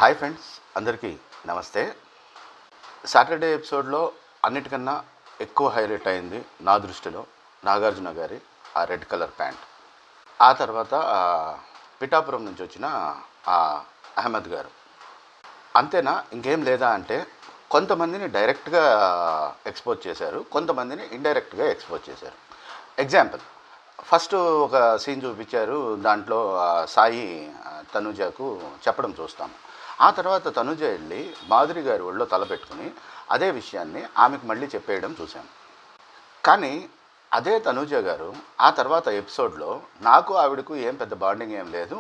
Hi friends, అందరికీ నమస్తే. Saturday ఎపిసోడ్లో అన్నిటికన్నా ఎక్కువ హైలైట్ అయింది నా దృష్టిలో నాగార్జున గారి ఆ రెడ్ కలర్ ప్యాంట్. ఆ తర్వాత పిఠాపురం నుంచి వచ్చిన ఆ అహ్మద్ గారు. అంతేనా, ఇంకేం లేదా అంటే కొంతమందిని డైరెక్ట్గా ఎక్స్పోజ్ చేశారు, కొంతమందిని ఇండైరెక్ట్గా ఎక్స్పోజ్ చేశారు. ఎగ్జాంపుల్, ఫస్ట్ ఒక సీన్ చూపించారు. దాంట్లో సాయి తనుజకు చెప్పడం చూస్తాము. ఆ తర్వాత తనుజ వెళ్ళి మాధురి గారి ఒళ్ళో తలపెట్టుకుని అదే విషయాన్ని ఆమెకు మళ్ళీ చెప్పేయడం చూశాను. కానీ అదే తనుజ గారు ఆ తర్వాత ఎపిసోడ్లో నాకు ఆవిడకు ఏం పెద్ద బాండింగ్ ఏం లేదు,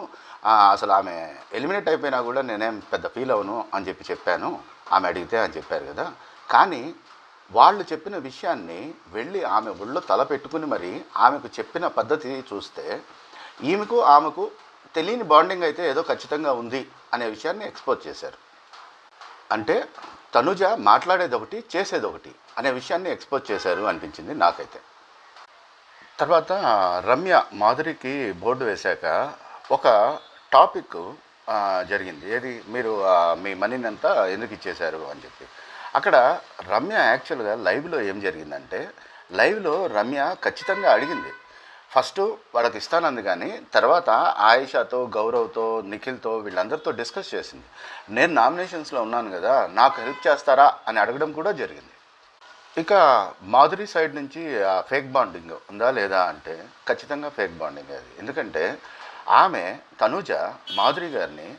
అసలు ఆమె ఎలిమినేట్ అయిపోయినా కూడా నేనేం పెద్ద ఫీల్ అవను అని చెప్పాను, ఆమె అడిగితే అని చెప్పారు కదా. కానీ వాళ్ళు చెప్పిన విషయాన్ని వెళ్ళి ఆమె ఒళ్ళో తలపెట్టుకుని మరి ఆమెకు చెప్పిన పద్ధతి చూస్తే ఆమెకు తెలియని బాండింగ్ అయితే ఏదో ఖచ్చితంగా ఉంది అనే విషయాన్ని ఎక్స్పోజ్ చేశారు. అంటే తనుజ మాట్లాడేది ఒకటి, చేసేది ఒకటి అనే విషయాన్ని ఎక్స్పోజ్ చేశారు అనిపించింది నాకైతే. తర్వాత రమ్య మాధురికి బోర్డు వేశాక ఒక టాపిక్ జరిగింది. ఏది, మీరు మీ మనీని అంతా ఎందుకు ఇచ్చేశారు అని చెప్పి. అక్కడ రమ్య యాక్చువల్గా లైవ్లో ఏం జరిగిందంటే, లైవ్లో రమ్య ఖచ్చితంగా అడిగింది. ఫస్ట్ వాళ్ళకి ఇస్తానంది, కానీ తర్వాత ఆయిషాతో, గౌరవ్తో, నిఖిల్తో వీళ్ళందరితో డిస్కస్ చేసింది. నేను నామినేషన్స్లో ఉన్నాను కదా, నాకు హెల్ప్ చేస్తారా అని అడగడం కూడా జరిగింది. ఇక మాధురి సైడ్ నుంచి ఫేక్ బాండింగ్ ఉందా లేదా అంటే ఖచ్చితంగా ఫేక్ బాండింగ్ అది. ఎందుకంటే ఆమె తనుజ మాధురి గారిని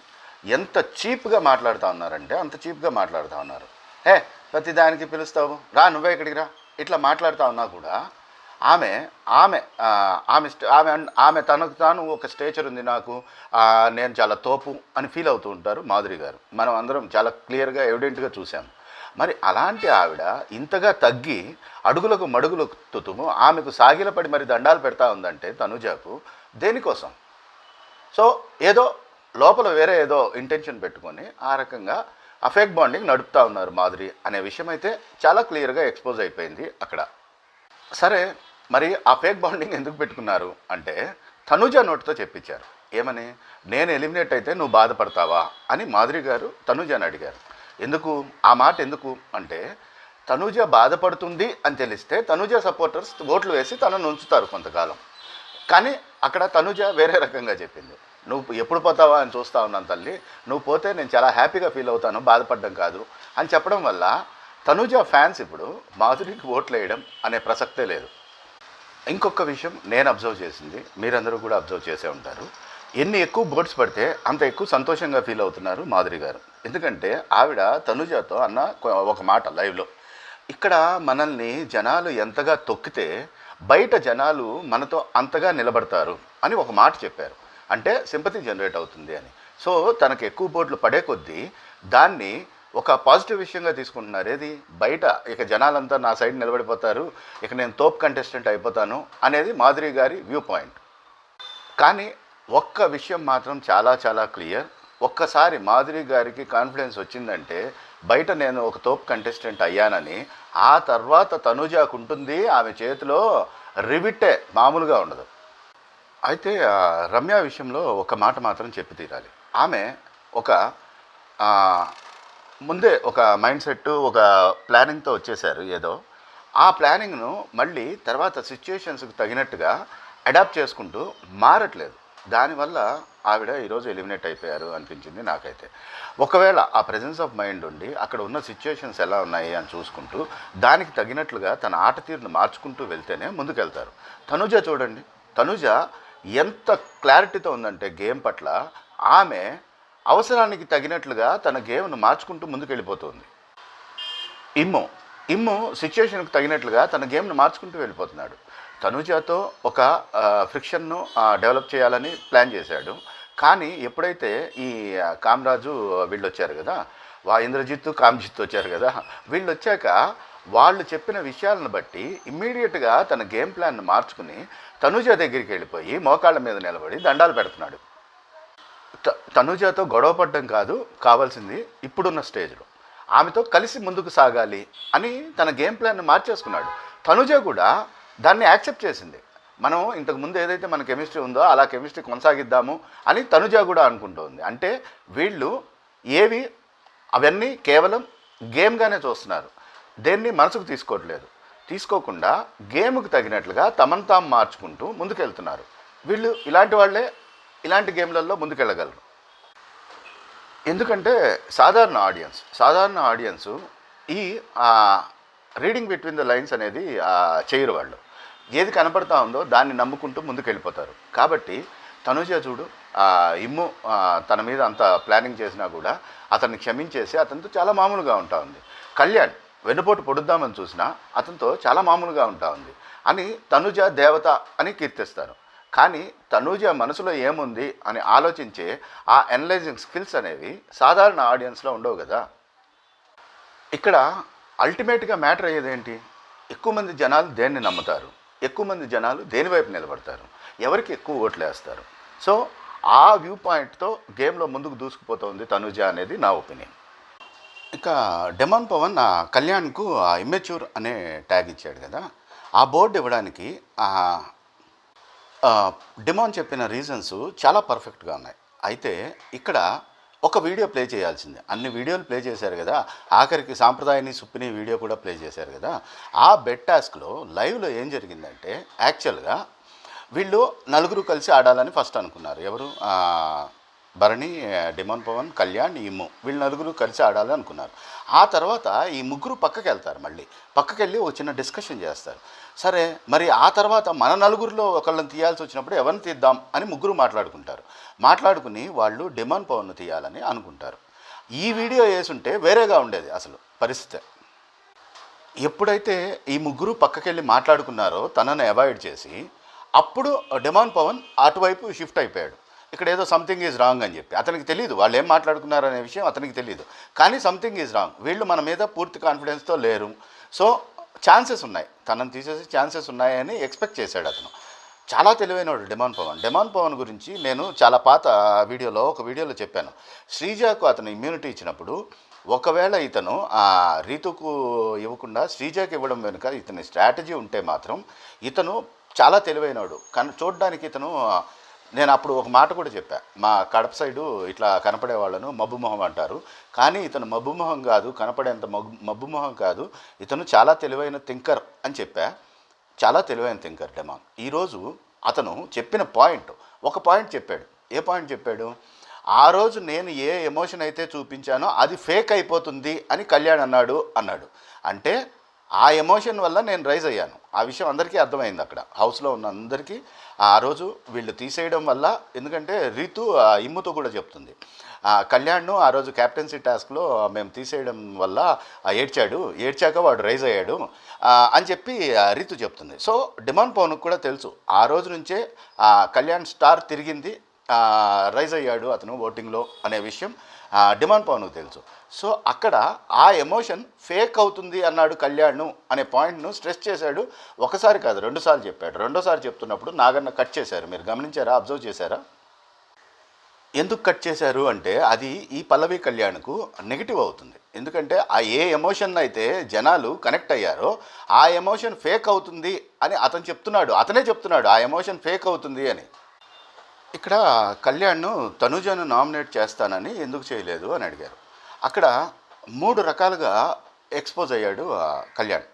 ఎంత చీప్గా మాట్లాడుతూ ఉన్నారంటే అంత చీప్గా మాట్లాడుతూ ఉన్నారు. ప్రతిదానికి పిలుస్తావు, రా నువ్వే ఇక్కడికి రా, ఇట్లా మాట్లాడుతూ ఉన్నా కూడా ఆమె ఆమె ఆమె ఆమె ఆమె తనకు తాను ఒక స్టేచర్ ఉంది, నాకు నేను చాలా తోపు అని ఫీల్ అవుతూ ఉంటారు మాధురి గారు. మనం అందరం చాలా క్లియర్గా ఎవిడెంట్గా చూసాము. మరి అలాంటి ఆవిడ ఇంతగా తగ్గి అడుగులకు మడుగులు తుతుము ఆమెకు సాగిలపడి మరి దండాలు పెడతా ఉందంటే తనుజకు దేనికోసం? సో ఏదో లోపల వేరే ఏదో ఇంటెన్షన్ పెట్టుకొని ఆ రకంగా ఆ ఫేక్ బాండింగ్ నడుపుతూ ఉన్నారు మాధురి అనే విషయం అయితే చాలా క్లియర్గా ఎక్స్పోజ్ అయిపోయింది అక్కడ. సరే, మరి ఆ ఫేక్ బాండింగ్ ఎందుకు పెట్టుకున్నారు అంటే తనుజ నోటితో చెప్పించారు. ఏమని, నేను ఎలిమినేట్ అయితే నువ్వు బాధపడతావా అని మాధురి గారు తనుజని అడిగారు. ఎందుకు ఆ మాట ఎందుకు అంటే, తనుజ బాధపడుతుంది అని తెలిస్తే తనుజ సపోర్టర్స్ ఓట్లు వేసి తనను ఉంచుతారు కొంతకాలం. కానీ అక్కడ తనుజ వేరే రకంగా చెప్పింది. నువ్వు ఎప్పుడు పోతావా అని చూస్తా ఉన్నాను తల్లి, నువ్వు పోతే నేను చాలా హ్యాపీగా ఫీల్ అవుతాను, బాధపడడం కాదు అని చెప్పడం వల్ల తనుజ ఫ్యాన్స్ ఇప్పుడు మాధురికి ఓట్లు వేయడం అనే ప్రసక్తే లేదు. ఇంకొక విషయం నేను అబ్జర్వ్ చేసింది, మీరందరూ కూడా అబ్జర్వ్ చేసే ఉంటారు. ఎన్ని ఎక్కువ బోట్స్ పడితే అంత ఎక్కువ సంతోషంగా ఫీల్ అవుతున్నారు మాధురి గారు. ఎందుకంటే ఆవిడ తనుజతో అన్న ఒక మాట లైవ్లో, ఇక్కడ మనల్ని జనాలు ఎంతగా తొక్కితే బయట జనాలు మనతో అంతగా నిలబడతారు అని ఒక మాట చెప్పారు. అంటే సింపతి జనరేట్ అవుతుంది అని. సో తనకు ఎక్కువ బోట్లు పడే కొద్దీ దాన్ని ఒక పాజిటివ్ విషయంగా తీసుకుంటున్నారు. ఏది, బయట ఇక జనాలంతా నా సైడ్ నిలబడిపోతారు, ఇక నేను తోప్ కంటెస్టెంట్ అయిపోతాను అనేది మాధురి గారి వ్యూ పాయింట్. కానీ ఒక్క విషయం మాత్రం చాలా చాలా క్లియర్. ఒక్కసారి మాధురి గారికి కాన్ఫిడెన్స్ వచ్చిందంటే బయట నేను ఒక తోప్ కంటెస్టెంట్ అయ్యానని, ఆ తర్వాత తనుజాకు ఉంటుంది ఆమె చేతిలో రివిట్టే, మామూలుగా ఉండదు. అయితే రమ్య విషయంలో ఒక మాట మాత్రం చెప్పి తీరాలి. ఆమె ఒక ముందే ఒక మైండ్ సెట్, ఒక ప్లానింగ్తో వచ్చేసారు ఏదో. ఆ ప్లానింగ్ను మళ్ళీ తర్వాత సిచ్యుయేషన్స్కి తగినట్టుగా అడాప్ట్ చేసుకుంటూ మారట్లేదు. దానివల్ల ఆవిడ ఈరోజు ఎలిమినేట్ అయిపోయారు అనిపించింది నాకైతే. ఒకవేళ ఆ ప్రెజెన్స్ ఆఫ్ మైండ్ ఉండి అక్కడ ఉన్న సిచ్యుయేషన్స్ ఎలా ఉన్నాయి అని చూసుకుంటూ దానికి తగినట్లుగా తన ఆట తీరును మార్చుకుంటూ వెళ్తేనే ముందుకెళ్తారు. తనుజ చూడండి, తనుజ ఎంత క్లారిటీతో ఉందంటే గేమ్ పట్ల, ఆమె అవసరానికి తగినట్లుగా తన గేమ్ను మార్చుకుంటూ ముందుకెళ్ళిపోతుంది. ఇమ్ము సిచ్యుయేషన్కి తగినట్లుగా తన గేమ్ను మార్చుకుంటూ వెళ్ళిపోతున్నాడు. తనుజతో ఒక ఫ్రిక్షన్ను డెవలప్ చేయాలని ప్లాన్ చేశాడు. కానీ ఎప్పుడైతే ఈ కామరాజు వీళ్ళు వచ్చారు కదా, ఇంద్రజిత్ కామ్జిత్ వచ్చారు కదా, వీళ్ళు వచ్చాక వాళ్ళు చెప్పిన విషయాలను బట్టి ఇమ్మీడియట్గా తన గేమ్ ప్లాన్ను మార్చుకుని తనుజ దగ్గరికి వెళ్ళిపోయి మోకాళ్ళ మీద నిలబడి దండాలు పెడుతున్నాడు. తనుజతో గొడవ పడడం కాదు కావాల్సింది, ఇప్పుడున్న స్టేజ్లో ఆమెతో కలిసి ముందుకు సాగాలి అని తన గేమ్ ప్లాన్ను మార్చేసుకున్నాడు. తనుజ కూడా దాన్ని యాక్సెప్ట్ చేసింది. మనం ఇంతకుముందు ఏదైతే మన కెమిస్ట్రీ ఉందో అలా కెమిస్ట్రీ కొనసాగిద్దాము అని తనుజ కూడా అనుకుంటోంది. అంటే వీళ్ళు ఏవి అవన్నీ కేవలం గేమ్గానే చూస్తున్నారు, దేన్ని మనసుకు తీసుకోకుండా గేమ్కి తగినట్లుగా తమను తాము మార్చుకుంటూ ముందుకెళ్తున్నారు. వీళ్ళు ఇలాంటి వాళ్ళే ఇలాంటి గేమ్లలో ముందుకెళ్ళగలరు. ఎందుకంటే సాధారణ ఆడియన్స్ ఈ రీడింగ్ బిట్వీన్ ద లైన్స్ అనేది చేయరు. వాళ్ళు ఏది కనపడతా ఉందో దాన్ని నమ్ముకుంటూ ముందుకెళ్ళిపోతారు. కాబట్టి తనుజ చూడు, ఇమ్ము తన మీద అంత ప్లానింగ్ చేసినా కూడా అతన్ని క్షమించేసి అతనితో చాలా మామూలుగా ఉంటా ఉంది. కళ్యాణ్ వెన్నుపోటు పొడుద్దామని చూసినా అతనితో చాలా మామూలుగా ఉంటా ఉంది అని తనుజ దేవత అని కీర్తిస్తారు. కానీ తనూజ మనసులో ఏముంది అని ఆలోచించే ఆ అనలైజింగ్ స్కిల్స్ అనేవి సాధారణ ఆడియన్స్లో ఉండవు కదా. ఇక్కడ అల్టిమేట్గా మ్యాటర్ అయ్యేది ఏంటి? ఎక్కువ మంది జనాలు దేన్ని నమ్ముతారు, ఎక్కువ మంది జనాలు దేని వైపు నిలబడతారు, ఎవరికి ఎక్కువ ఓట్లు వేస్తారు. సో ఆ వ్యూ పాయింట్తో గేమ్లో ముందుకు దూసుకుపోతుంది తనూజ అనేది నా ఒపీనియన్. ఇక డెమాన్ పవన్ కళ్యాణ్కు ఇమ్మెచ్యూర్ అనే ట్యాగ్ ఇచ్చాడు కదా. ఆ బోర్డు ఇవ్వడానికి డిమాన్ చెప్పిన రీజన్స్ చాలా పర్ఫెక్ట్గా ఉన్నాయి. అయితే ఇక్కడ ఒక వీడియో ప్లే చేయాల్సిందే. అన్ని వీడియోలు ప్లే చేశారు కదా, ఆఖరికి సాంప్రదాయని సుప్పిని వీడియో కూడా ప్లే చేశారు కదా. ఆ బెడ్ టాస్క్లో లైవ్లో ఏం జరిగిందంటే, యాక్చువల్గా వీళ్ళు నలుగురు కలిసి ఆడాలని ఫస్ట్ అనుకున్నారు. ఎవరు? భరణి, డిమాన్ పవన్, కళ్యాణ్, ఇమ్ము, వీళ్ళు నలుగురు కలిసి ఆడాలి అనుకున్నారు. ఆ తర్వాత ఈ ముగ్గురు పక్కకి వెళ్తారు. మళ్ళీ పక్కకి వెళ్ళి ఒక చిన్న డిస్కషన్ చేస్తారు. సరే, మరి ఆ తర్వాత మన నలుగురిలో ఒకళ్ళని తీయాల్సి వచ్చినప్పుడు ఎవరిని తీద్దాం అని ముగ్గురు మాట్లాడుకుని వాళ్ళు డిమాన్ పవన్ను తీయాలని అనుకుంటారు. ఈ వీడియో వేసుంటే వేరేగా ఉండేది అసలు పరిస్థితి. ఎప్పుడైతే ఈ ముగ్గురు పక్కకెళ్ళి మాట్లాడుకున్నారో తనను అవాయిడ్ చేసి, అప్పుడు డిమాన్ పవన్ అటువైపు షిఫ్ట్ అయిపోయాడు. ఇక్కడ ఏదో సంథింగ్ ఈజ్ రాంగ్ అని చెప్పి అతనికి తెలియదు వాళ్ళు ఏం మాట్లాడుకున్నారు అనే విషయం అతనికి తెలియదు. కానీ సంథింగ్ ఈజ్ రాంగ్, వీళ్ళు మన మీద పూర్తి కాన్ఫిడెన్స్తో లేరు, సో ఛాన్సెస్ ఉన్నాయి, తనను తీసేసి ఛాన్సెస్ ఉన్నాయని ఎక్స్పెక్ట్ చేశాడు అతను. చాలా తెలివైనవాడు డిమాన్ పవన్ గురించి నేను చాలా పాత ఒక వీడియోలో చెప్పాను. శ్రీజాకు అతను ఇమ్యూనిటీ ఇచ్చినప్పుడు ఒకవేళ ఇతను రీతుకు ఇవ్వకుండా శ్రీజాకి ఇవ్వడం వెనుక ఇతని స్ట్రాటజీ ఉంటే మాత్రం ఇతను చాలా తెలివైనవాడు. చూడడానికి ఇతను, నేను అప్పుడు ఒక మాట కూడా చెప్పా, మా కడప సైడు ఇట్లా కనపడే వాళ్ళను మబ్బు మొహం అంటారు, కానీ ఇతను మబ్బు మొహం కాదు, కనపడేంత మబ్బు మొహం కాదు, ఇతను చాలా తెలివైన థింకర్ అని చెప్పా. చాలా తెలివైన థింకర్ డిమాన్. ఈరోజు అతను చెప్పిన ఒక పాయింట్ చెప్పాడు. ఏ పాయింట్ చెప్పాడు? ఆ రోజు నేను ఏ ఎమోషన్ అయితే చూపించానో అది ఫేక్ అయిపోతుంది అని కళ్యాణ్ అన్నాడు. అంటే ఆ ఎమోషన్ వల్ల నేను రైజ్ అయ్యాను. ఆ విషయం అందరికీ అర్థమైంది. అక్కడ హౌస్లో ఉన్న అందరికీ ఆ రోజు వీళ్ళు తీసేయడం వల్ల, ఎందుకంటే రీతు ఇమ్ముతో కూడా చెప్తుంది, కళ్యాణ్ను ఆ రోజు క్యాప్టెన్సీ టాస్క్లో మేము తీసేయడం వల్ల ఏడ్చాక వాడు రైజ్ అయ్యాడు అని చెప్పి రీతు చెప్తుంది. సో డిమాన్ పవన్కు కూడా తెలుసు, ఆ రోజు నుంచే కళ్యాణ్ స్టార్ తిరిగింది, రైజ్ అయ్యాడు అతను ఓటింగ్లో అనే విషయం డిమాన్ పవన్కు తెలుసు. సో అక్కడ ఆ ఎమోషన్ ఫేక్ అవుతుంది అన్నాడు కళ్యాణ్ అనే పాయింట్ను స్ట్రెస్ చేశాడు. ఒకసారి కాదు, 2 సార్లు చెప్పాడు. 2వ సారి చెప్తున్నప్పుడు నాగన్న కట్ చేశారు. మీరు గమనించారా, అబ్జర్వ్ చేశారా? ఎందుకు కట్ చేశారు అంటే అది ఈ పల్లవి కళ్యాణ్కు నెగిటివ్ అవుతుంది. ఎందుకంటే ఆ ఏ ఎమోషన్ అయితే జనాలు కనెక్ట్ అయ్యారో ఆ ఎమోషన్ ఫేక్ అవుతుంది అని అతనే చెప్తున్నాడు ఆ ఎమోషన్ ఫేక్ అవుతుంది అని. ఇక్కడ కళ్యాణ్ను తనుజను నామినేట్ చేస్తానని ఎందుకు చేయలేదు అని అడిగారు. అక్కడ 3 రకాలుగా ఎక్స్పోజ్ అయ్యాడు కళ్యాణ్.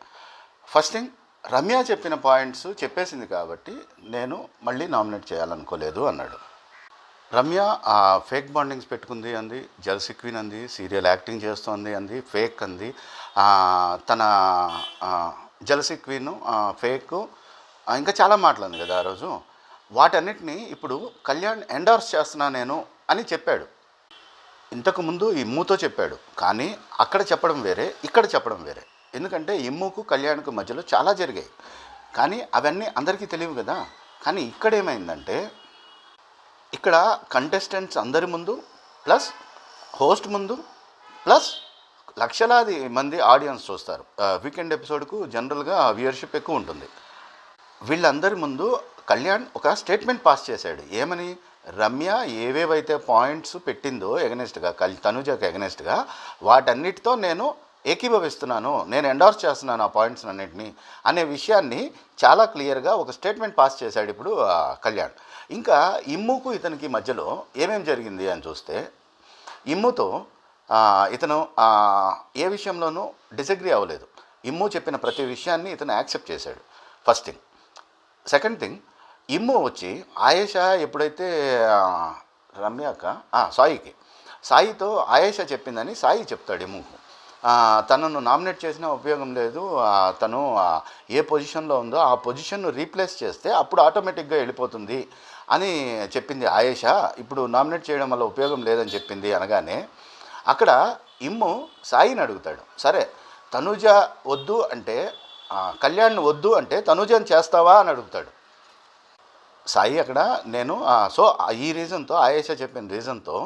ఫస్ట్ థింగ్, రమ్య చెప్పిన పాయింట్స్ చెప్పేసింది కాబట్టి నేను మళ్ళీ నామినేట్ చేయాలనుకోలేదు అన్నాడు. రమ్య ఫేక్ బాండింగ్స్ పెట్టుకుంది అంది, జెలసీ క్వీన్ అంది, సీరియల్ యాక్టింగ్ చేస్తోంది అంది, ఫేక్ అంది, తన జెలసీ క్వీన్ ఫేక్, ఇంకా చాలా మాటలు కదా ఆ రోజు. వాటన్నిటినీ ఇప్పుడు కళ్యాణ్ ఎండార్స్ చేస్తున్నా నేను అని చెప్పాడు. ఇంతకుముందు ఇమ్ముతో చెప్పాడు, కానీ అక్కడ చెప్పడం వేరే, ఇక్కడ చెప్పడం వేరే. ఎందుకంటే ఇమ్ముకు కళ్యాణ్కు మధ్యలో చాలా జరిగాయి, కానీ అవన్నీ అందరికీ తెలియవు కదా. కానీ ఇక్కడ ఏమైందంటే, ఇక్కడ కంటెస్టెంట్స్ అందరి ముందు ప్లస్ హోస్ట్ ముందు ప్లస్ లక్షలాది మంది ఆడియన్స్ చూస్తారు. వీకెండ్ ఎపిసోడ్కు జనరల్గా వ్యూయర్షిప్ ఎక్కువ ఉంటుంది. వీళ్ళందరి ముందు కళ్యాణ్ ఒక స్టేట్మెంట్ పాస్ చేశాడు. ఏమని? రమ్య ఏవేవైతే పాయింట్స్ పెట్టిందో ఎగనెస్ట్గా, తనుజకు ఎగనెస్ట్గా, వాటన్నిటితో నేను ఏకీభవిస్తున్నాను, నేను ఎండార్స్ చేస్తున్నాను ఆ పాయింట్స్ అన్నింటినీ అనే విషయాన్ని చాలా క్లియర్గా ఒక స్టేట్మెంట్ పాస్ చేశాడు ఇప్పుడు కళ్యాణ్. ఇంకా ఇమ్ముకు ఇతనికి మధ్యలో ఏమేమి జరిగింది అని చూస్తే, ఇమ్ముతో ఇతను ఏ విషయంలోనూ డిసగ్రీ అవ్వలేదు. ఇమ్ము చెప్పిన ప్రతి విషయాన్ని ఇతను యాక్సెప్ట్ చేశాడు. First thing. సెకండ్ థింగ్, ఇమ్ము వచ్చి ఆయేషా ఎప్పుడైతే రమ్యాక సాయితో ఆయేషా చెప్పిందని సాయి చెప్తాడు ఇమ్ముకు. తనను నామినేట్ చేసినా ఉపయోగం లేదు, తను ఏ పొజిషన్లో ఉందో ఆ పొజిషన్ను రీప్లేస్ చేస్తే అప్పుడు ఆటోమేటిక్గా వెళ్ళిపోతుంది అని చెప్పింది ఆయేషా. ఇప్పుడు నామినేట్ చేయడం వల్ల ఉపయోగం లేదని చెప్పింది అనగానే అక్కడ ఇమ్ము సాయిని అడుగుతాడు, సరే తనుజ వద్దు అంటే, కళ్యాణ్ వద్దు అంటే తనుజని చేస్తావా అని అడుగుతాడు. సాయి అక్కడ నేను సో ఈ రీజన్తో, ఆయేషా చెప్పిన రీజన్తో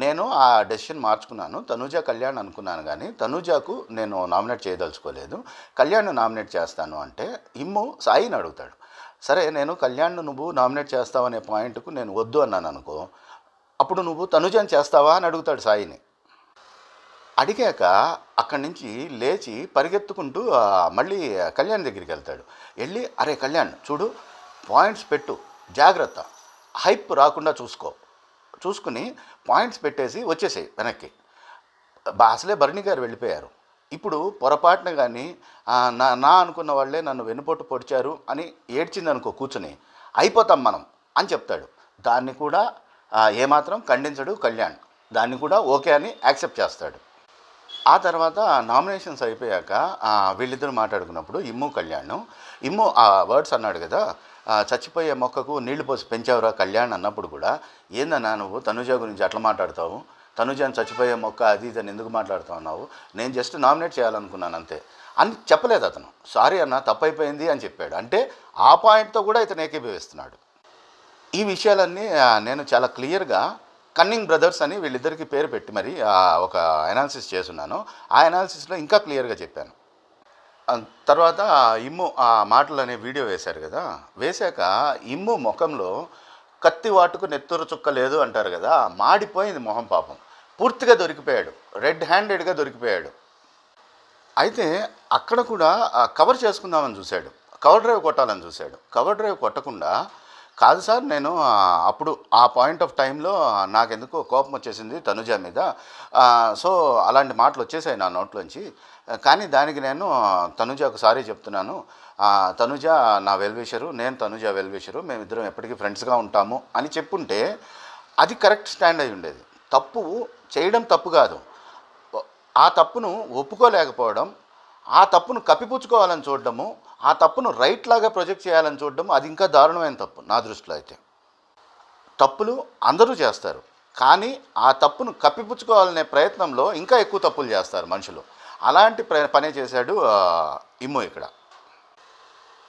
నేను ఆ డెసిషన్ మార్చుకున్నాను. తనుజ కళ్యాణ్ అనుకున్నాను, కానీ తనుజకు నేను నామినేట్ చేయదలుచుకోలేదు, కళ్యాణ్ నామినేట్ చేస్తాను అంటే ఇమ్ము సాయిని అడుగుతాడు, సరే నేను కళ్యాణ్ నువ్వు నామినేట్ చేస్తావనే పాయింట్కు నేను వద్దు అన్నాను అనుకో, అప్పుడు నువ్వు తనుజని చేస్తావా అని అడుగుతాడు సాయిని. అడిగాక అక్కడి నుంచి లేచి పరిగెత్తుకుంటూ మళ్ళీ కళ్యాణ్ దగ్గరికి వెళ్తాడు. వెళ్ళి అరే కళ్యాణ్ చూడు, పాయింట్స్ పెట్టు, జాగ్రత్త, హైప్ రాకుండా చూసుకుని పాయింట్స్ పెట్టేసి వచ్చేసాయి వెనక్కి. అసలే భరణి గారు వెళ్ళిపోయారు, ఇప్పుడు పొరపాటున కానీ నా అనుకున్న వాళ్ళే నన్ను వెన్నుపోటు పొడిచారు అని ఏడ్చిందనుకో కూర్చుని, అయిపోతాం మనం అని చెప్తాడు. దాన్ని కూడా ఏమాత్రం ఖండించడు కళ్యాణ్, దాన్ని కూడా ఓకే అని యాక్సెప్ట్ చేస్తాడు. ఆ తర్వాత నామినేషన్స్ అయిపోయాక వీళ్ళిద్దరు మాట్లాడుకున్నప్పుడు ఇమ్ము ఆ వర్డ్స్ అన్నాడు కదా, చచ్చిపోయే మొక్కకు నీళ్లు పోసి పెంచావురా కళ్యాణ్ అన్నప్పుడు కూడా, ఏందన్నా నువ్వు తనుజ గురించి అట్లా మాట్లాడతావు, తనుజని చచ్చిపోయే మొక్క అది ఇదని ఎందుకు మాట్లాడుతావు అన్నావు, నేను జస్ట్ నామినేట్ చేయాలనుకున్నాను అంతే అని చెప్పలేదు అతను. సారీ అన్న తప్పైపోయింది అని చెప్పాడు. అంటే ఆ పాయింట్తో కూడా ఇతను ఏకీభవిస్తున్నాడు. ఈ విషయాలన్నీ నేను చాలా క్లియర్గా కన్నింగ్ బ్రదర్స్ అని వీళ్ళిద్దరికి పేరు పెట్టి మరి ఒక అనాలిసిస్ చేస్తున్నాను. ఆ అనాలిసిస్లో ఇంకా క్లియర్గా చెప్పాను. తర్వాత ఇమ్ము ఆ మాటలు అనే వీడియో వేశారు కదా, వేశాక ఇమ్ము ముఖంలో కత్తి వాటుకు నెత్తురు చుక్క లేదు అంటారు కదా, మాడిపోయింది మొహం పాపం, పూర్తిగా దొరికిపోయాడు, రెడ్ హ్యాండెడ్గా దొరికిపోయాడు. అయితే అక్కడ కూడా కవర్ చేసుకుందామని చూశాడు, కవర్ డ్రైవ్ కొట్టాలని చూశాడు. కవర్ డ్రైవ్ కొట్టకుండా, కాదు సార్ నేను అప్పుడు ఆ పాయింట్ ఆఫ్ టైంలో నాకెందుకో కోపం వచ్చేసింది తనుజ మీద, సో అలాంటి మాటలు వచ్చేసాయి నా నోట్లోంచి, కానీ దానికి నేను తనుజకు సారీ చెప్తున్నాను, తనుజ నా వెల్విషరు, నేను తనుజ వెల్విషరు, మేమిద్దరం ఎప్పటికీ ఫ్రెండ్స్గా ఉంటాము అని చెప్పుంటే అది కరెక్ట్ స్టాండ్ అయి ఉండేది. తప్పు చేయడం తప్పు కాదు, ఆ తప్పును ఒప్పుకోలేకపోవడం, ఆ తప్పును కప్పిపుచ్చుకోవాలని చూడడము, ఆ తప్పును రైట్ లాగా ప్రొజెక్ట్ చేయాలని చూడడము, అది ఇంకా దారుణమైన తప్పు నా దృష్టిలో. అయితే తప్పులు అందరూ చేస్తారు, కానీ ఆ తప్పును కప్పిపుచ్చుకోవాలనే ప్రయత్నంలో ఇంకా ఎక్కువ తప్పులు చేస్తారు మనుషులు. అలాంటి పనే చేశాడు ఇమ్ము ఇక్కడ.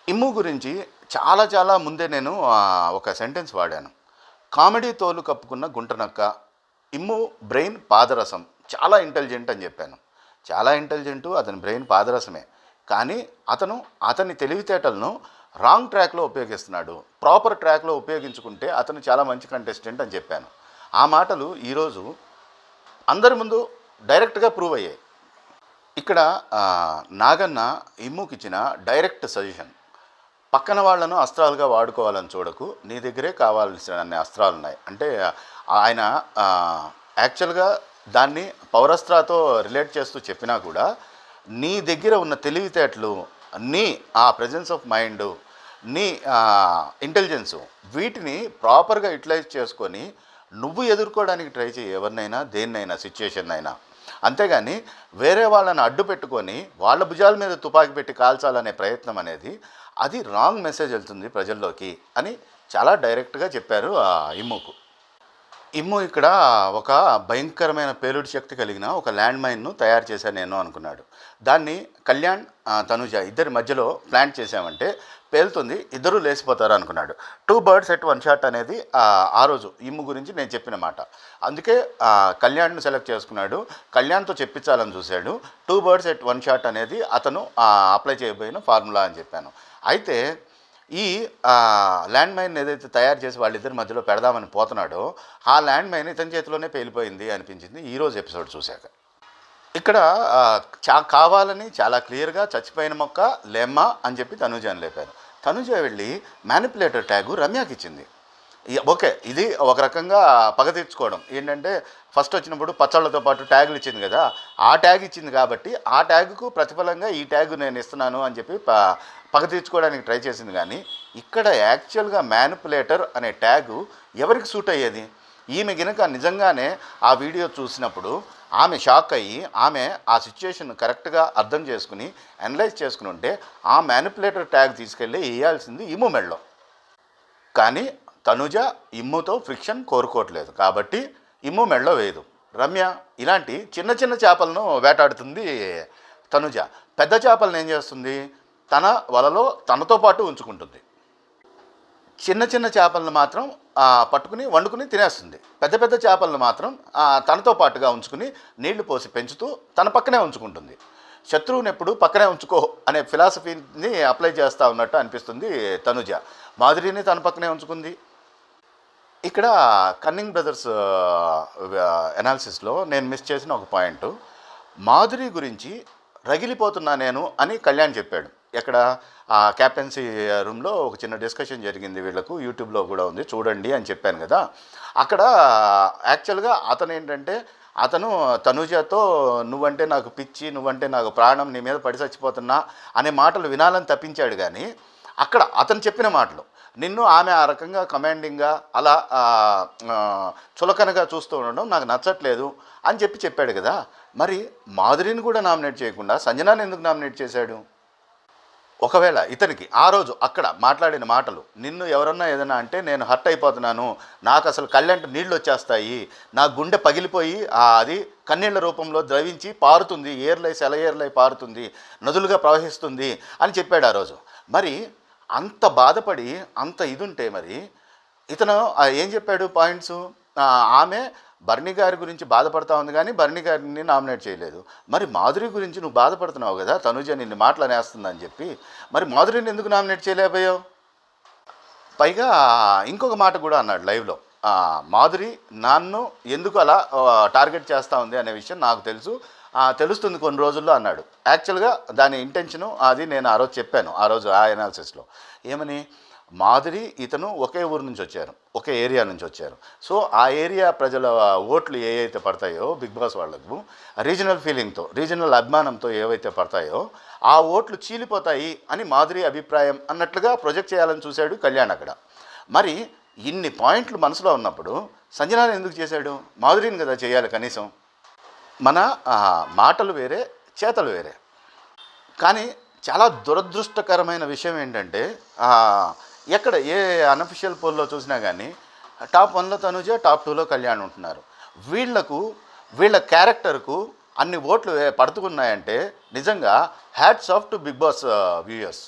ఇమ్ము గురించి చాలా ముందే నేను ఒక సెంటెన్స్ వాడాను, కామెడీ తోలు కప్పుకున్న గుంటనక్క, ఇమ్ము బ్రెయిన్ పాదరసం, చాలా ఇంటెలిజెంట్ అని చెప్పాను. చాలా ఇంటెలిజెంటు, అతని బ్రెయిన్ పాదరసమే, కానీ అతని తెలివితేటలను రాంగ్ ట్రాక్లో ఉపయోగిస్తున్నాడు. ప్రాపర్ ట్రాక్లో ఉపయోగించుకుంటే అతను చాలా మంచి కంటెస్టెంట్ అని చెప్పాను. ఆ మాటలు ఈరోజు అందరి ముందు డైరెక్ట్గా ప్రూవ్ అయ్యాయి. ఇక్కడ నాగన్న ఇమ్ముకి ఇచ్చిన డైరెక్ట్ సజెషన్, పక్కన వాళ్ళను అస్త్రాలుగా వాడుకోవాలని చూడకు, నీ దగ్గరే కావాల్సిన అన్ని అస్త్రాలు ఉన్నాయి అంటే, ఆయన యాక్చువల్గా దాన్ని పౌరస్త్రాతో రిలేట్ చేస్తూ చెప్పినా కూడా, నీ దగ్గర ఉన్న తెలివితేటలు, నీ ఆ ప్రెజెన్స్ ఆఫ్ మైండ్, నీ ఇంటెలిజెన్సు, వీటిని ప్రాపర్గా యూటిలైజ్ చేసుకొని నువ్వు ఎదుర్కోవడానికి ట్రై చేయి, ఎవరినైనా దేన్నైనా సిచ్యుయేషన్ అయినా. అంతేగాని వేరే వాళ్ళని అడ్డు పెట్టుకొని వాళ్ళ భుజాల మీద తుపాకీ పెట్టి కాల్చాలనే ప్రయత్నం అనేది అది రాంగ్ మెసేజ్ వెళ్తుంది ప్రజల్లోకి అని చాలా డైరెక్ట్గా చెప్పారు ఇమ్ముకు. ఇమ్ము ఇక్కడ ఒక భయంకరమైన పేలుడు శక్తి కలిగిన ఒక ల్యాండ్ మైన్ను తయారు చేశాను నేను అనుకున్నాడు. దాన్ని కళ్యాణ్ తనుజ ఇద్దరి మధ్యలో ప్లాంట్ చేశామంటే పేలుతుంది, ఇద్దరూ లేచిపోతారు అనుకున్నాడు. 2 birds at 1 shot అనేది ఆ రోజు ఇమ్ము గురించి నేను చెప్పిన మాట. అందుకే కళ్యాణ్ను సెలెక్ట్ చేసుకున్నాడు, కళ్యాణ్తో చెప్పించాలని చూశాడు. 2 birds at 1 shot అనేది అతను అప్లై చేయబోయిన ఫార్ములా అని చెప్పాను. అయితే ఈ ల్యాండ్ మైన్ ఏదైతే తయారు చేసి వాళ్ళిద్దరి మధ్యలో పెడదామని పోతున్నాడో, ఆ ల్యాండ్ మైన్ ఇతని చేతిలోనే పేలిపోయింది అనిపించింది ఈరోజు ఎపిసోడ్ చూశాక. ఇక్కడ కావాలని చాలా క్లియర్గా చచ్చిపోయిన మొక్క లెమ్మ అని చెప్పి తనుజని లేపారు. తనుజ వెళ్ళి మ్యానిపులేటర్ ట్యాగు రమ్యకి ఇచ్చింది. ఓకే, ఇది ఒక రకంగా పగ తీర్చుకోవడం ఏంటంటే, ఫస్ట్ వచ్చినప్పుడు పచ్చళ్ళతో పాటు ట్యాగులు ఇచ్చింది కదా, ఆ ట్యాగ్ ఇచ్చింది కాబట్టి ఆ ట్యాగ్కు ప్రతిఫలంగా ఈ ట్యాగ్ నేను ఇస్తున్నాను అని చెప్పి పగ తీర్చుకోవడానికి ట్రై చేసింది. కానీ ఇక్కడ యాక్చువల్గా మ్యానిపులేటర్ అనే ట్యాగు ఎవరికి సూట్ అయ్యేది? ఈమె గినక నిజంగానే ఆ వీడియో చూసినప్పుడు ఆమె షాక్ అయ్యి ఆమె ఆ సిచ్యుయేషన్ కరెక్ట్గా అర్థం చేసుకుని అనలైజ్ చేసుకుని ఉంటే ఆ మ్యానిపులేటర్ ట్యాగ్ తీసుకెళ్ళి వేయాల్సింది ఇమ్ము మెడలో. కానీ తనుజ ఇమ్ముతో ఫ్రిక్షన్ కోరుకోవట్లేదు కాబట్టి ఇమ్ము మెడలో వేయదు. రమ్య ఇలాంటి చిన్న చిన్న చేపలను వేటాడుతుంది తనుజ. పెద్ద చేపలను ఏం చేస్తుంది? తన వలలో తనతో పాటు ఉంచుకుంటుంది. చిన్న చిన్న చేపలను మాత్రం పట్టుకుని వండుకుని తినేస్తుంది. పెద్ద పెద్ద చేపలను మాత్రం తనతో పాటుగా ఉంచుకుని నీళ్లు పోసి పెంచుతూ తన పక్కనే ఉంచుకుంటుంది. శత్రువుని ఎప్పుడు పక్కనే ఉంచుకో అనే ఫిలాసఫీని అప్లై చేస్తూ ఉన్నట్టు అనిపిస్తుంది తనుజ. మాధురిని తన పక్కనే ఉంచుకుంది. ఇక్కడ కన్నింగ్ బ్రదర్స్ ఎనాలిసిస్లో నేను మిస్ చేసిన ఒక పాయింట్, మాధురి గురించి రగిలిపోతున్నా నేను అని కళ్యాణ్ చెప్పాడు. ఎక్కడ క్యాప్టెన్సీ రూమ్లో ఒక చిన్న డిస్కషన్ జరిగింది వీళ్ళకు, యూట్యూబ్లో కూడా ఉంది చూడండి అని చెప్పాను కదా. అక్కడ యాక్చువల్గా అతను ఏంటంటే, అతను తనుజతో నువ్వంటే నాకు పిచ్చి, నువ్వంటే నాకు ప్రాణం, నీ మీద పడి చచ్చిపోతున్నా అనే మాటలు వినాలని తప్పించాడు. కానీ అక్కడ అతను చెప్పిన మాటలు నిన్ను ఆమె ఆ రకంగా కమాండింగ్గా అలా చులకనగా చూస్తూ ఉండడం నాకు నచ్చట్లేదు అని చెప్పాడు కదా. మరి మాధురిని కూడా నామినేట్ చేయకుండా సంజనాని ఎందుకు నామినేట్ చేశాడు? ఒకవేళ ఇతనికి ఆ రోజు అక్కడ మాట్లాడిన మాటలు, నిన్ను ఎవరన్నా ఏదైనా అంటే నేను హర్ట్ అయిపోతున్నాను, నాకు అసలు కళ్ళంటే నీళ్ళు వచ్చేస్తాయి, నా గుండె పగిలిపోయి అది కన్నీళ్ల రూపంలో ద్రవించి పారుతుంది, ఏర్లై సెలయేర్లై పారుతుంది, నదులుగా ప్రవహిస్తుంది అని చెప్పాడు ఆ రోజు. మరి అంత బాధపడి అంత ఇదుంటే మరి ఇతను ఏం చెప్పాడు పాయింట్స్? ఆమె బర్నీ గారి గురించి బాధపడతా ఉంది కానీ బర్నీ గారిని నామినేట్ చేయలేదు. మరి మాధురి గురించి నువ్వు బాధపడుతున్నావు కదా, తనుజ నిన్ను మాటలనేస్తుందని చెప్పి, మరి మాధురిని ఎందుకు నామినేట్ చేయలేకపోయావు? పైగా ఇంకొక మాట కూడా అన్నాడు లైవ్లో, మాధురి నన్ను ఎందుకు అలా టార్గెట్ చేస్తూ ఉంది అనే విషయం నాకు తెలుస్తుంది కొన్ని రోజుల్లో అన్నాడు. యాక్చువల్గా దాని ఇంటెన్షను అది నేను ఆ రోజు చెప్పాను, ఆ రోజు ఆ ఎనాలిసిస్లో ఏమని, మాధురి ఇతను ఒకే ఊరు నుంచి వచ్చారు, ఒకే ఏరియా నుంచి వచ్చారు. సో ఆ ఏరియా ప్రజల ఓట్లు ఏవైతే పడతాయో బిగ్ బాస్ వాళ్లకు రీజనల్ ఫీలింగ్తో, రీజనల్ అభిమానంతో ఏవైతే పడతాయో ఆ ఓట్లు చీలిపోతాయి అని మాధురి అభిప్రాయం అన్నట్లుగా ప్రొజెక్ట్ చేయాలని చూశాడు కళ్యాణ్ అక్కడ. మరి ఇన్ని పాయింట్లు మనసులో ఉన్నప్పుడు సంజనాని ఎందుకు చేశాడు? మాధురిని కదా చేయాలి కనీసం. మన మాటలు వేరే, చేతలు వేరే. కానీ చాలా దురదృష్టకరమైన విషయం ఏంటంటే, ఎక్కడ ఏ అన్అఫిషియల్ పోల్లో చూసినా కానీ టాప్ 1లో తనుజ, టాప్ 2లో కళ్యాణ్ ఉంటున్నారు. వీళ్ళ క్యారెక్టర్కు అన్ని ఓట్లు పడుతున్నాయంటే నిజంగా hats off to Bigg Boss viewers.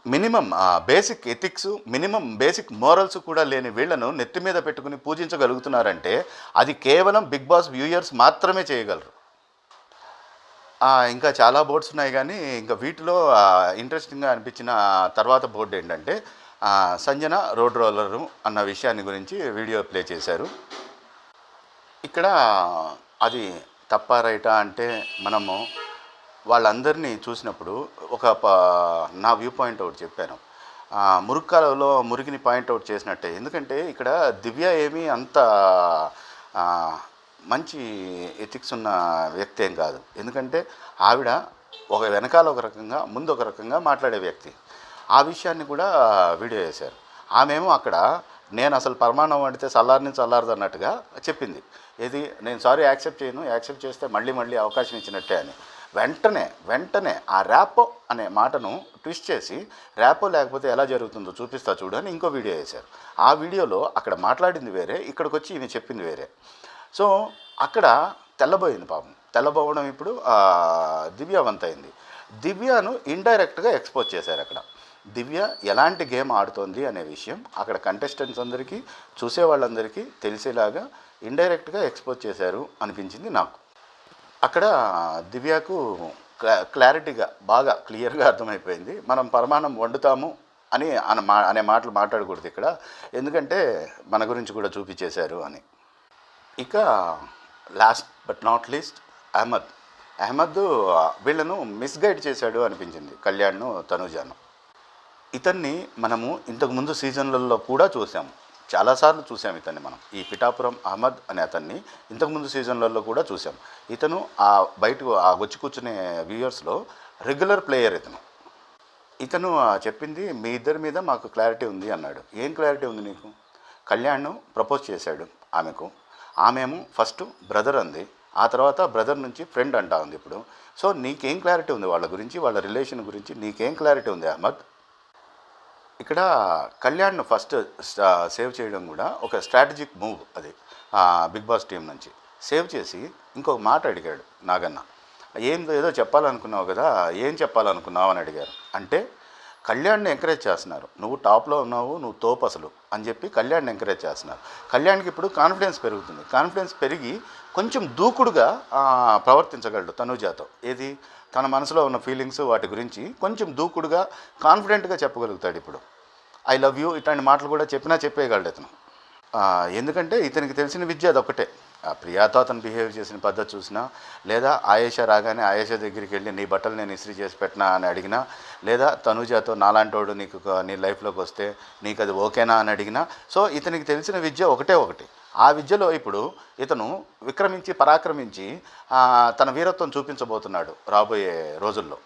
Minimum basic ethics, minimum basic morals కూడా లేని వీళ్లను నెత్తి మీద పెట్టుకుని పూజించగలుగుతున్నారంటే అది కేవలం బిగ్ బాస్ వ్యూయర్స్ మాత్రమే చేయగలరు. ఇంకా చాలా బోర్డ్స్ ఉన్నాయి కానీ ఇంకా వీటిలో ఇంట్రెస్టింగ్గా అనిపించిన తర్వాత బోర్డు ఏంటంటే సంజన రోడ్ రోలరు అన్న విషయాన్ని గురించి వీడియో ప్లే చేశారు. ఇక్కడ అది తప్ప రైటా అంటే మనము వాళ్ళందరినీ చూసినప్పుడు నా వ్యూ పాయింట్ అవుట్ చెప్పాను. మురుక్కాలలో మురికిని పాయింట్అవుట్ చేసినట్టే. ఎందుకంటే ఇక్కడ దివ్య ఏమీ అంత మంచి ఎథిక్స్ ఉన్న వ్యక్తి ఏం కాదు. ఎందుకంటే ఆవిడ వెనకాల ఒక రకంగా ముందు ఒక రకంగా మాట్లాడే వ్యక్తి. ఆ విషయాన్ని కూడా వీడియో వేశారు. ఆమెమో అక్కడ నేను అసలు పరమాణం వండితే చల్లారదు అన్నట్టుగా చెప్పింది. ఏది నేను సారీ యాక్సెప్ట్ చేయను, యాక్సెప్ట్ చేస్తే మళ్ళీ అవకాశం ఇచ్చినట్టే అని. వెంటనే ఆ ర్యాపో అనే మాటను ట్విస్ట్ చేసి ర్యాపో లేకపోతే ఎలా జరుగుతుందో చూపిస్తా చూడు అని ఇంకో వీడియో వేశారు. ఆ వీడియోలో అక్కడ మాట్లాడింది వేరే, ఇక్కడికి వచ్చి ఈమె చెప్పింది వేరే. సో అక్కడ తెల్లబోయింది పాపం. తెల్లబోవడం ఇప్పుడు దివ్య వంతైంది. దివ్యను ఇండైరెక్ట్గా ఎక్స్పోజ్ చేశారు. అక్కడ దివ్య ఎలాంటి గేమ్ ఆడుతోంది అనే విషయం అక్కడ కంటెస్టెంట్స్ అందరికీ, చూసే వాళ్ళందరికీ తెలిసేలాగా ఇండైరెక్ట్గా ఎక్స్పోజ్ చేశారు అనిపించింది నాకు. అక్కడ దివ్యకు క్లారిటీగా బాగా క్లియర్గా అర్థమైపోయింది, మనం పరమాణం వండుతాము అనే మాటలు మాట్లాడకూడదు ఇక్కడ, ఎందుకంటే మన గురించి కూడా చూపించేశారు అని. ఇక last but not least Ahmed వీళ్ళను మిస్గైడ్ చేశాడు అనిపించింది కళ్యాణ్ను, తనుజాను. ఇతన్ని మనము ఇంతకుముందు సీజన్లలో కూడా చూసాము. చాలాసార్లు చూసాం ఇతన్ని మనం. ఈ పిఠాపురం అహ్మద్ అనే అతన్ని ఇంతకుముందు సీజన్లలో కూడా చూసాం. ఇతను ఆ బయటకు ఆ వచ్చి కూర్చునే వ్యూయర్స్లో రెగ్యులర్ ప్లేయర్ ఇతను. ఇతను చెప్పింది మీ ఇద్దరి మీద మాకు క్లారిటీ ఉంది అన్నాడు. ఏం క్లారిటీ ఉంది నీకు? కళ్యాణ్ ప్రపోజ్ చేశాడు ఆమెకు, ఆమెమో ఫస్ట్ బ్రదర్ అంది, ఆ తర్వాత బ్రదర్ నుంచి ఫ్రెండ్ అంటా ఉంది ఇప్పుడు. సో నీకేం క్లారిటీ ఉంది వాళ్ళ గురించి, వాళ్ళ రిలేషన్ గురించి నీకేం క్లారిటీ ఉంది అహ్మద్? ఇక్కడ కళ్యాణ్ను ఫస్ట్ సేవ్ చేయడం కూడా ఒక స్ట్రాటజిక్ మూవ్ అది బిగ్ బాస్ టీం నుంచి. సేవ్ చేసి ఇంకొక మాట అడిగాడు నాగన్న. ఏదో చెప్పాలనుకున్నావు కదా, ఏం చెప్పాలనుకున్నావు అని అడిగారు. అంటే కళ్యాణ్ని ఎంకరేజ్ చేస్తున్నారు, నువ్వు టాప్లో ఉన్నావు, నువ్వు తోపు అసలు అని చెప్పి కళ్యాణ్ని ఎంకరేజ్ చేస్తున్నారు. కళ్యాణ్కి ఇప్పుడు కాన్ఫిడెన్స్ పెరుగుతుంది. కాన్ఫిడెన్స్ పెరిగి కొంచెం దూకుడుగా ప్రవర్తించగలడు తనూజాతో. ఏది తన మనసులో ఉన్న ఫీలింగ్స్ వాటి గురించి కొంచెం దూకుడుగా కాన్ఫిడెంట్గా చెప్పగలుగుతాడు. ఇప్పుడు ఐ లవ్ యూ ఇట్లాంటి మాటలు కూడా చెప్పేయగలడు అతను. ఎందుకంటే ఇతనికి తెలిసిన విద్య అదొక్కటే. ప్రియాతో అతను బిహేవ్ చేసిన పద్ధతి చూసినా, లేదా ఆయేషా రాగానే ఆయేషా దగ్గరికి వెళ్ళి నీ బట్టలు నేను ఇస్త్రీ చేసి పెట్టినా అని అడిగినా, లేదా తనుజాతో నాలాంటోడు నీకు నీ లైఫ్లోకి వస్తే నీకు అది ఓకేనా అని అడిగినా, సో ఇతనికి తెలిసిన విద్య ఒకటి. ఆ విద్యలో ఇప్పుడు ఇతను విక్రమించి పరాక్రమించి తన వీరత్వం చూపించబోతున్నాడు రాబోయే రోజుల్లో.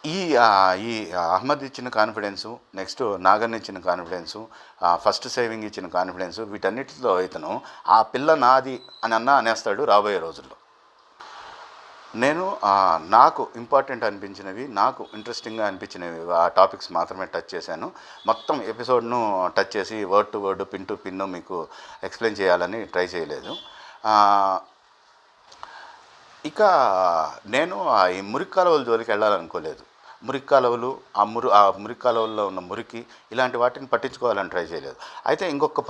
ఈ అహ్మద్ ఇచ్చిన కాన్ఫిడెన్సు, నెక్స్ట్ నాగన్ ఇచ్చిన కాన్ఫిడెన్సు, ఫస్ట్ సేవింగ్ ఇచ్చిన కాన్ఫిడెన్సు, వీటన్నిటిలో ఇతను ఆ పిల్ల నాది అని అనేస్తాడు రాబోయే రోజుల్లో. నేను నాకు ఇంపార్టెంట్ అనిపించినవి, నాకు ఇంట్రెస్టింగ్గా అనిపించినవి ఆ టాపిక్స్ మాత్రమే టచ్ చేశాను. మొత్తం ఎపిసోడ్ను టచ్ చేసి word to word, pin to pin మీకు ఎక్స్ప్లెయిన్ చేయాలని ట్రై చేయలేదు. ఇక నేను ఈ మురికి కాలువల జోలికి వెళ్ళాలనుకోలేదు. మురికి కాలువలు, ఆ మురికి కాలువల్లో ఉన్న మురికి, ఇలాంటి వాటిని పట్టించుకోవాలని ట్రై చేయలేదు. అయితే ఇంకొక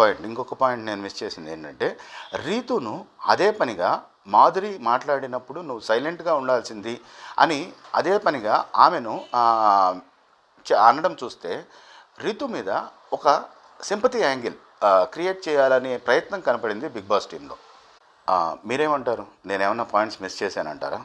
పాయింట్ నేను మిస్ చేసింది ఏంటంటే, రీతును అదే పనిగా మాధురి మాట్లాడినప్పుడు నువ్వు సైలెంట్గా ఉండాల్సింది అని అదే పనిగా ఆమెను అనడం చూస్తే రీతు మీద ఒక సింపతి యాంగిల్ క్రియేట్ చేయాలనే ప్రయత్నం కనపడింది బిగ్ బాస్ టీంలో. మీరేమంటారు? నేనేమన్నా పాయింట్స్ మిస్ చేశానంటారా?